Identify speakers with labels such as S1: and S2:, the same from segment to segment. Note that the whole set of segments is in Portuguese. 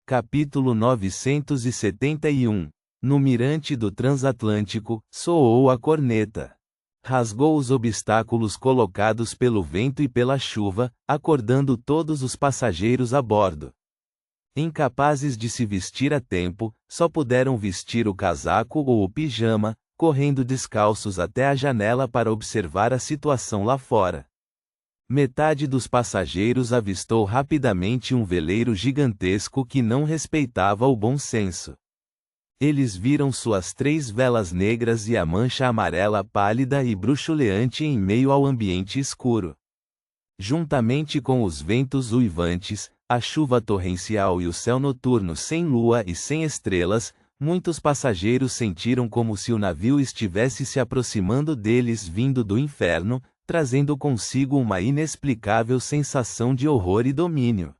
S1: Capítulo 971. No mirante do transatlântico, soou a corneta. Rasgou os obstáculos colocados pelo vento e pela chuva, acordando todos os passageiros a bordo. Incapazes de se vestir a tempo, só puderam vestir o casaco ou o pijama, correndo descalços até a janela para observar a situação lá fora. Metade dos passageiros avistou rapidamente um veleiro gigantesco que não respeitava o bom senso. Eles viram suas 3 velas negras e a mancha amarela pálida e bruxuleante em meio ao ambiente escuro. Juntamente com os ventos uivantes, a chuva torrencial e o céu noturno sem lua e sem estrelas, muitos passageiros sentiram como se o navio estivesse se aproximando deles vindo do inferno, trazendo consigo uma inexplicável sensação de horror e domínio.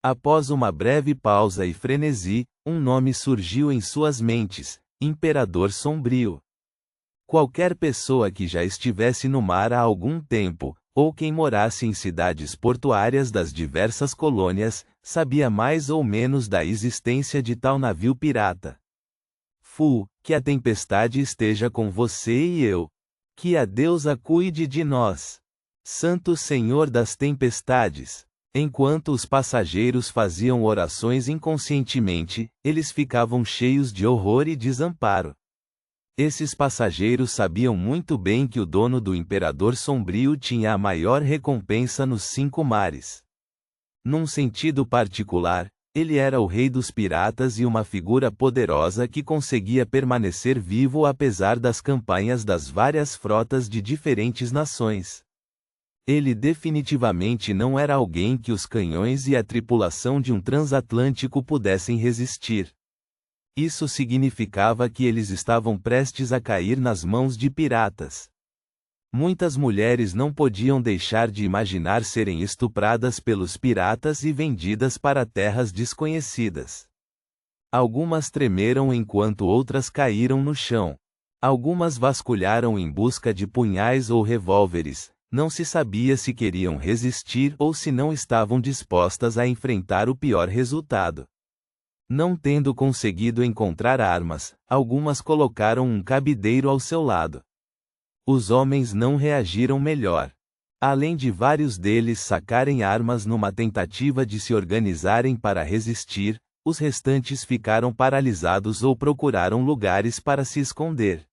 S1: Após uma breve pausa e frenesi, um nome surgiu em suas mentes: Imperador Sombrio. Qualquer pessoa que já estivesse no mar há algum tempo, ou quem morasse em cidades portuárias das diversas colônias, sabia mais ou menos da existência de tal navio pirata. Fu, que a tempestade esteja com você e eu. Que a deusa cuide de nós. Santo Senhor das tempestades. Enquanto os passageiros faziam orações inconscientemente, eles ficavam cheios de horror e desamparo. Esses passageiros sabiam muito bem que o dono do Imperador Sombrio tinha a maior recompensa nos 5 mares. Num sentido particular, ele era o rei dos piratas e uma figura poderosa que conseguia permanecer vivo apesar das campanhas das várias frotas de diferentes nações. Ele definitivamente não era alguém que os canhões e a tripulação de um transatlântico pudessem resistir. Isso significava que eles estavam prestes a cair nas mãos de piratas. Muitas mulheres não podiam deixar de imaginar serem estupradas pelos piratas e vendidas para terras desconhecidas. Algumas tremeram enquanto outras caíram no chão. Algumas vasculharam em busca de punhais ou revólveres. Não se sabia se queriam resistir ou se não estavam dispostas a enfrentar o pior resultado. Não tendo conseguido encontrar armas, algumas colocaram um cabideiro ao seu lado. Os homens não reagiram melhor. Além de vários deles sacarem armas numa tentativa de se organizarem para resistir, os restantes ficaram paralisados ou procuraram lugares para se esconder.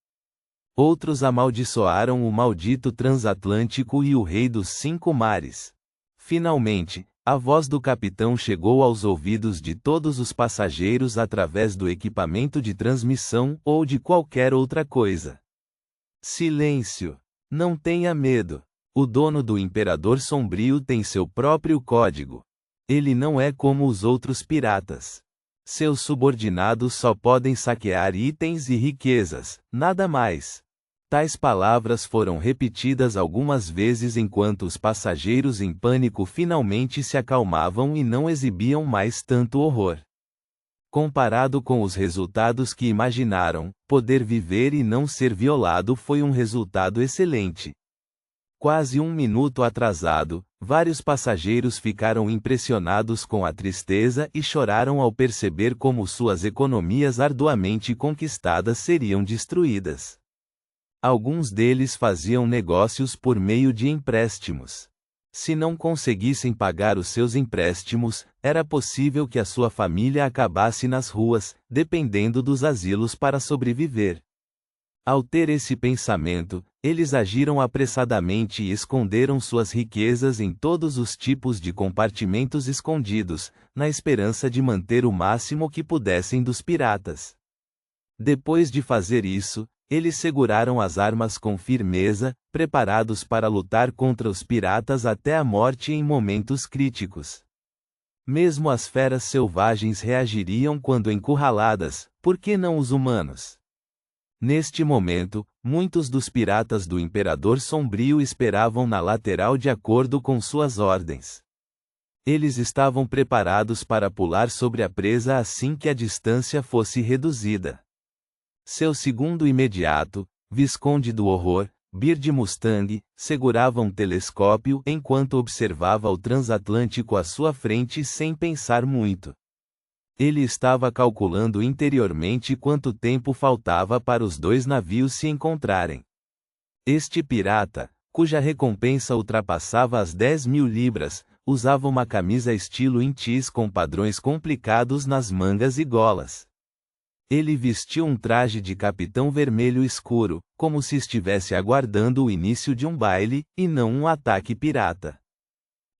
S1: Outros amaldiçoaram o maldito transatlântico e o rei dos 5 mares. Finalmente, a voz do capitão chegou aos ouvidos de todos os passageiros através do equipamento de transmissão ou de qualquer outra coisa. Silêncio! Não tenha medo. O dono do Imperador Sombrio tem seu próprio código. Ele não é como os outros piratas. Seus subordinados só podem saquear itens e riquezas, nada mais. Tais palavras foram repetidas algumas vezes enquanto os passageiros em pânico finalmente se acalmavam e não exibiam mais tanto horror. Comparado com os resultados que imaginaram, poder viver e não ser violado foi um resultado excelente. Quase 1 minuto atrasado, vários passageiros ficaram impressionados com a tristeza e choraram ao perceber como suas economias arduamente conquistadas seriam destruídas. Alguns deles faziam negócios por meio de empréstimos. Se não conseguissem pagar os seus empréstimos, era possível que a sua família acabasse nas ruas, dependendo dos asilos para sobreviver. Ao ter esse pensamento, eles agiram apressadamente e esconderam suas riquezas em todos os tipos de compartimentos escondidos, na esperança de manter o máximo que pudessem dos piratas. Depois de fazer isso, eles seguraram as armas com firmeza, preparados para lutar contra os piratas até a morte em momentos críticos. Mesmo as feras selvagens reagiriam quando encurraladas, por que não os humanos? Neste momento, muitos dos piratas do Imperador Sombrio esperavam na lateral de acordo com suas ordens. Eles estavam preparados para pular sobre a presa assim que a distância fosse reduzida. Seu segundo imediato, Visconde do Horror, Bird Mustang, segurava um telescópio enquanto observava o transatlântico à sua frente sem pensar muito. Ele estava calculando interiormente quanto tempo faltava para os dois navios se encontrarem. Este pirata, cuja recompensa ultrapassava as 10.000 libras, usava uma camisa estilo intis com padrões complicados nas mangas e golas. Ele vestiu um traje de capitão vermelho escuro, como se estivesse aguardando o início de um baile, e não um ataque pirata.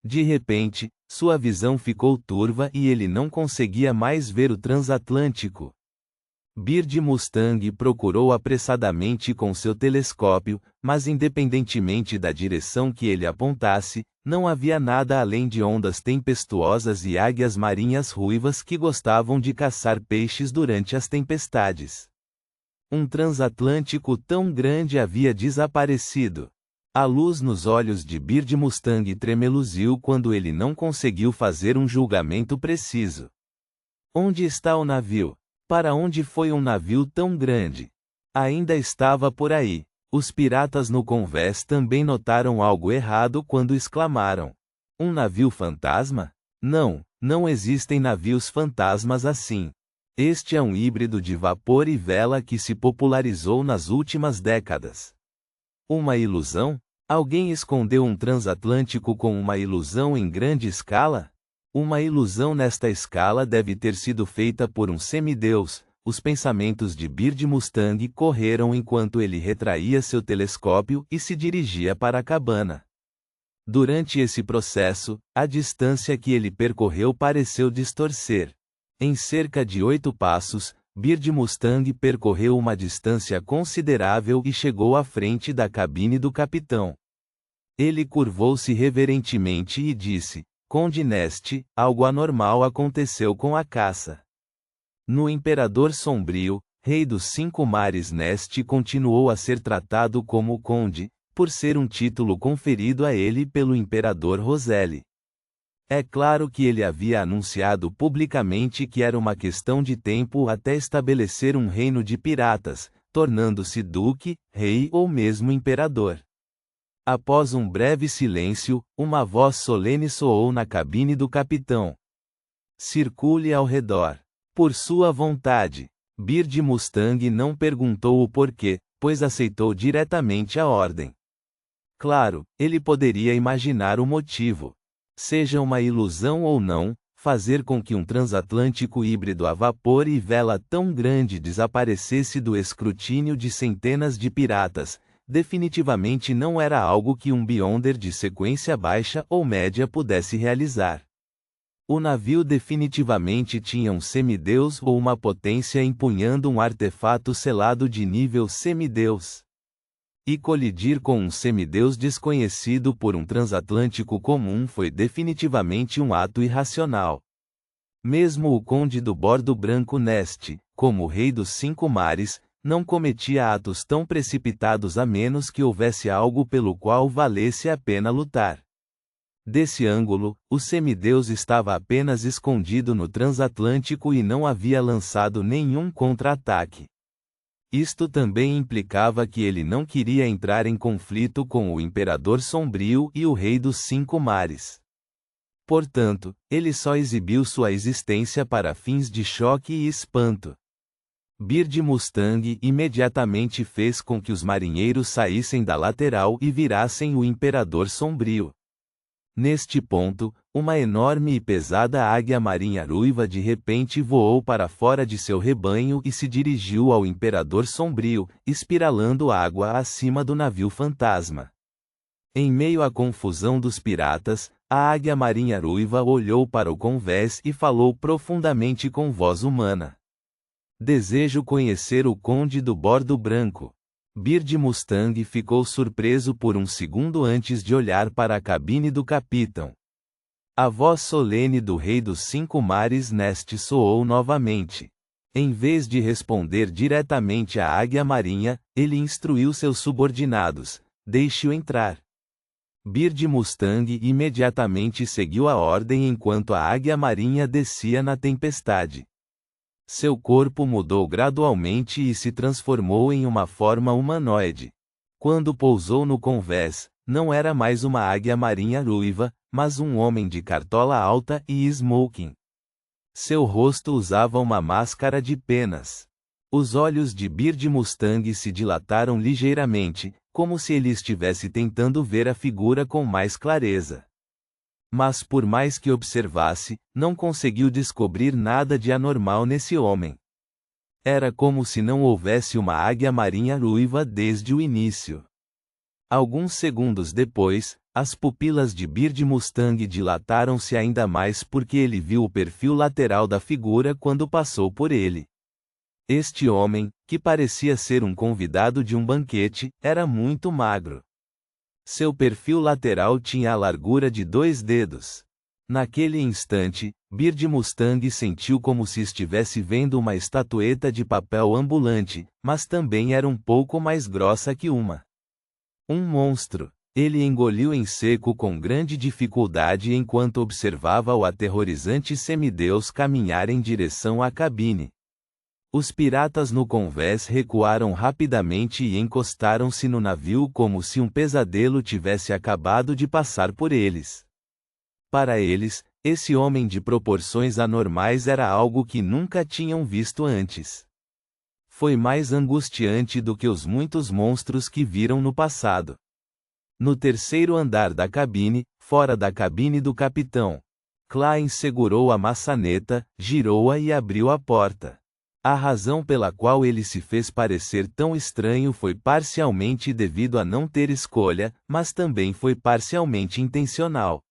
S1: De repente, sua visão ficou turva e ele não conseguia mais ver o transatlântico. Bird Mustang procurou apressadamente com seu telescópio, mas independentemente da direção que ele apontasse, não havia nada além de ondas tempestuosas e águias marinhas ruivas que gostavam de caçar peixes durante as tempestades. Um transatlântico tão grande havia desaparecido. A luz nos olhos de Bird Mustang tremeluziu quando ele não conseguiu fazer um julgamento preciso. Onde está o navio? Para onde foi um navio tão grande? Ainda estava por aí. Os piratas no convés também notaram algo errado quando exclamaram: um navio fantasma? Não, não existem navios fantasmas assim. Este é um híbrido de vapor e vela que se popularizou nas últimas décadas. Uma ilusão? Alguém escondeu um transatlântico com uma ilusão em grande escala? Uma ilusão nesta escala deve ter sido feita por um semideus. Os pensamentos de Bird Mustang correram enquanto ele retraía seu telescópio e se dirigia para a cabana. Durante esse processo, a distância que ele percorreu pareceu distorcer. Em cerca de 8 passos, Bird Mustang percorreu uma distância considerável e chegou à frente da cabine do capitão. Ele curvou-se reverentemente e disse: Conde Neste, algo anormal aconteceu com a caça. No Imperador Sombrio, rei dos 5 mares, Neste continuou a ser tratado como Conde, por ser um título conferido a ele pelo Imperador Roselle. É claro que ele havia anunciado publicamente que era uma questão de tempo até estabelecer um reino de piratas, tornando-se duque, rei ou mesmo imperador. Após um breve silêncio, uma voz solene soou na cabine do capitão. Circule ao redor. Por sua vontade. Bird Mustang não perguntou o porquê, pois aceitou diretamente a ordem. Claro, ele poderia imaginar o motivo. Seja uma ilusão ou não, fazer com que um transatlântico híbrido a vapor e vela tão grande desaparecesse do escrutínio de centenas de piratas, definitivamente não era algo que um Beyonder de sequência baixa ou média pudesse realizar. O navio definitivamente tinha um semideus ou uma potência empunhando um artefato selado de nível semideus. E colidir com um semideus desconhecido por um transatlântico comum foi definitivamente um ato irracional. Mesmo o Conde do Bordo Branco Neste, como rei dos 5 mares, não cometia atos tão precipitados a menos que houvesse algo pelo qual valesse a pena lutar. Desse ângulo, o semideus estava apenas escondido no transatlântico e não havia lançado nenhum contra-ataque. Isto também implicava que ele não queria entrar em conflito com o Imperador Sombrio e o Rei dos 5 mares. Portanto, ele só exibiu sua existência para fins de choque e espanto. Bird Mustang imediatamente fez com que os marinheiros saíssem da lateral e virassem o Imperador Sombrio. Neste ponto, uma enorme e pesada águia marinha ruiva de repente voou para fora de seu rebanho e se dirigiu ao Imperador Sombrio, espiralando água acima do navio fantasma. Em meio à confusão dos piratas, a águia marinha ruiva olhou para o convés e falou profundamente com voz humana. Desejo conhecer o Conde do Bordo Branco. Bird Mustang ficou surpreso por um segundo antes de olhar para a cabine do capitão. A voz solene do Rei dos 5 mares Neste soou novamente. Em vez de responder diretamente à águia marinha, ele instruiu seus subordinados: deixe-o entrar. Bird Mustang imediatamente seguiu a ordem enquanto a águia marinha descia na tempestade. Seu corpo mudou gradualmente e se transformou em uma forma humanoide. Quando pousou no convés, não era mais uma águia marinha ruiva, mas um homem de cartola alta e smoking. Seu rosto usava uma máscara de penas. Os olhos de Bird Mustang se dilataram ligeiramente, como se ele estivesse tentando ver a figura com mais clareza. Mas por mais que observasse, não conseguiu descobrir nada de anormal nesse homem. Era como se não houvesse uma águia marinha ruiva desde o início. Alguns segundos depois, as pupilas de Bird Mustang dilataram-se ainda mais porque ele viu o perfil lateral da figura quando passou por ele. Este homem, que parecia ser um convidado de um banquete, era muito magro. Seu perfil lateral tinha a largura de 2 dedos. Naquele instante, Bird Mustang sentiu como se estivesse vendo uma estatueta de papel ambulante, mas também era um pouco mais grossa que uma. Um monstro. Ele engoliu em seco com grande dificuldade enquanto observava o aterrorizante semideus caminhar em direção à cabine. Os piratas no convés recuaram rapidamente e encostaram-se no navio como se um pesadelo tivesse acabado de passar por eles. Para eles, esse homem de proporções anormais era algo que nunca tinham visto antes. Foi mais angustiante do que os muitos monstros que viram no passado. No terceiro andar da cabine, fora da cabine do capitão, Klein segurou a maçaneta, girou-a e abriu a porta. A razão pela qual ele se fez parecer tão estranho foi parcialmente devido a não ter escolha, mas também foi parcialmente intencional.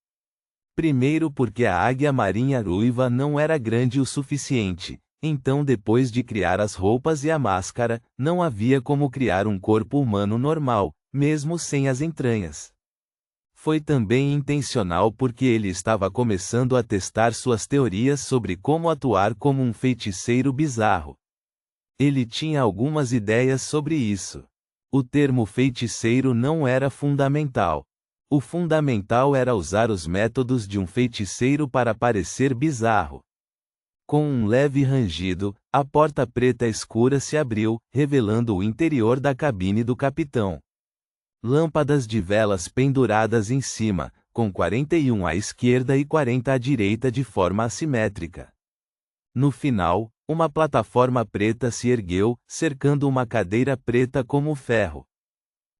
S1: Primeiro porque a águia marinha ruiva não era grande o suficiente. Então, depois de criar as roupas e a máscara, não havia como criar um corpo humano normal, mesmo sem as entranhas. Foi também intencional porque ele estava começando a testar suas teorias sobre como atuar como um feiticeiro bizarro. Ele tinha algumas ideias sobre isso. O termo feiticeiro não era fundamental. O fundamental era usar os métodos de um feiticeiro para parecer bizarro. Com um leve rangido, a porta preta escura se abriu, revelando o interior da cabine do capitão. Lâmpadas de velas penduradas em cima, com 41 à esquerda e 40 à direita de forma assimétrica. No final, uma plataforma preta se ergueu, cercando uma cadeira preta como ferro.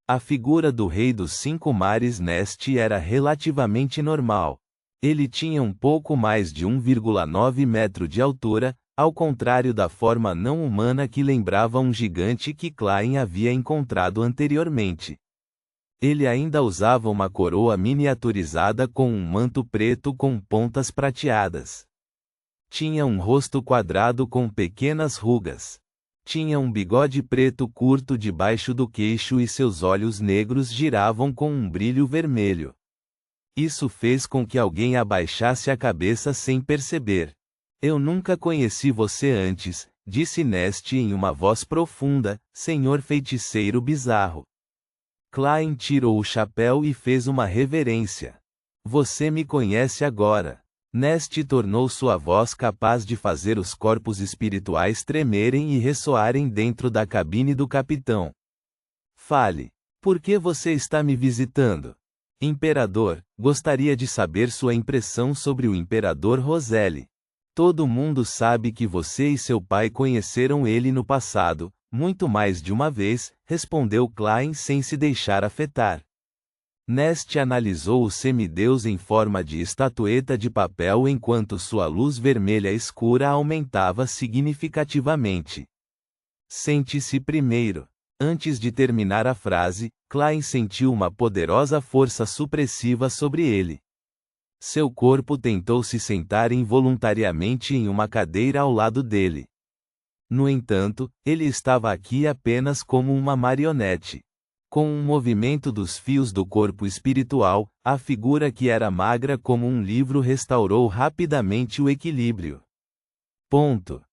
S1: A figura do Rei dos Cinco Mares Nest era relativamente normal. Ele tinha um pouco mais de 1,9 metro de altura, ao contrário da forma não humana que lembrava um gigante que Klein havia encontrado anteriormente. Ele ainda usava uma coroa miniaturizada com um manto preto com pontas prateadas. Tinha um rosto quadrado com pequenas rugas. Tinha um bigode preto curto debaixo do queixo e seus olhos negros giravam com um brilho vermelho. Isso fez com que alguém abaixasse a cabeça sem perceber. Eu nunca conheci você antes, disse Nest em uma voz profunda, senhor feiticeiro bizarro. Klein tirou o chapéu e fez uma reverência. Você me conhece agora. Nest tornou sua voz capaz de fazer os corpos espirituais tremerem e ressoarem dentro da cabine do capitão. Fale. Por que você está me visitando? Imperador, gostaria de saber sua impressão sobre o Imperador Roselli. Todo mundo sabe que você e seu pai conheceram ele no passado, muito mais de uma vez, respondeu Klein sem se deixar afetar. Nest analisou o semideus em forma de estatueta de papel enquanto sua luz vermelha escura aumentava significativamente. Sente-se primeiro. Antes de terminar a frase, Klein sentiu uma poderosa força supressiva sobre ele. Seu corpo tentou se sentar involuntariamente em uma cadeira ao lado dele. No entanto, ele estava aqui apenas como uma marionete. Com um movimento dos fios do corpo espiritual, a figura que era magra como um livro restaurou rapidamente o equilíbrio. Ponto.